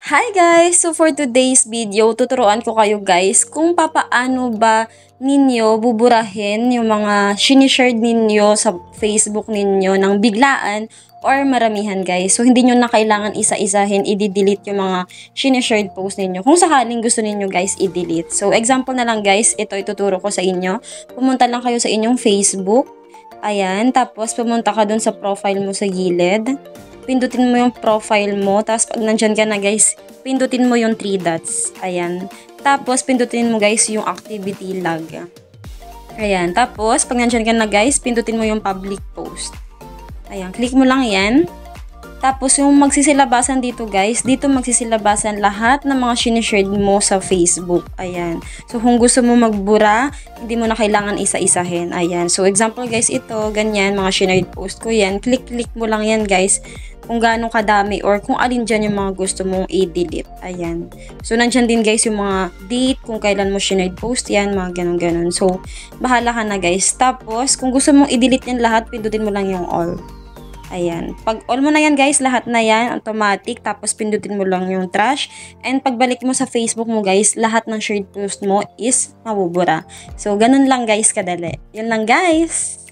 Hi guys! So for today's video, tuturuan ko kayo guys kung papaano ba ninyo buburahin yung mga sinishared ninyo sa Facebook ninyo ng biglaan or maramihan guys. So hindi nyo na kailangan isa-isahin i-delete yung mga sinishared post ninyo kung sakaling gusto ninyo guys i-delete. So example na lang guys, ito ituturo ko sa inyo. Pumunta lang kayo sa inyong Facebook. Ayan, tapos pumunta ka dun sa profile mo sa gilid. Pindutin mo yung profile mo, tapos pag nandyan ka na guys, pindutin mo yung 3 dots. Ayan. Tapos, pindutin mo guys yung activity log. Ayan. Tapos, pag nandyan ka na guys, pindutin mo yung public post. Ayan. Click mo lang yan. Tapos, yung magsisilabasan dito guys, dito magsisilabasan lahat ng mga sinishared mo sa Facebook. Ayan. So, kung gusto mo magbura, hindi mo na kailangan isa-isahin. Ayan. So, example guys, ito, ganyan, mga shared post ko yan. Click mo lang yan guys kung gaano kadami or kung alin dyan yung mga gusto mong i-delete. Ayan. So, nandyan din guys yung mga date, kung kailan mo shared post yan, mga ganun-ganun. So, bahala ka na guys. Tapos, kung gusto mong i-delete yan lahat, pindutin mo lang yung all. Ayan. Pag all mo na yan guys, lahat na yan, automatic. Tapos pindutin mo lang yung trash. And pagbalik mo sa Facebook mo guys, lahat ng shared post mo is mabubura. So, ganun lang guys kadali. Yun lang guys.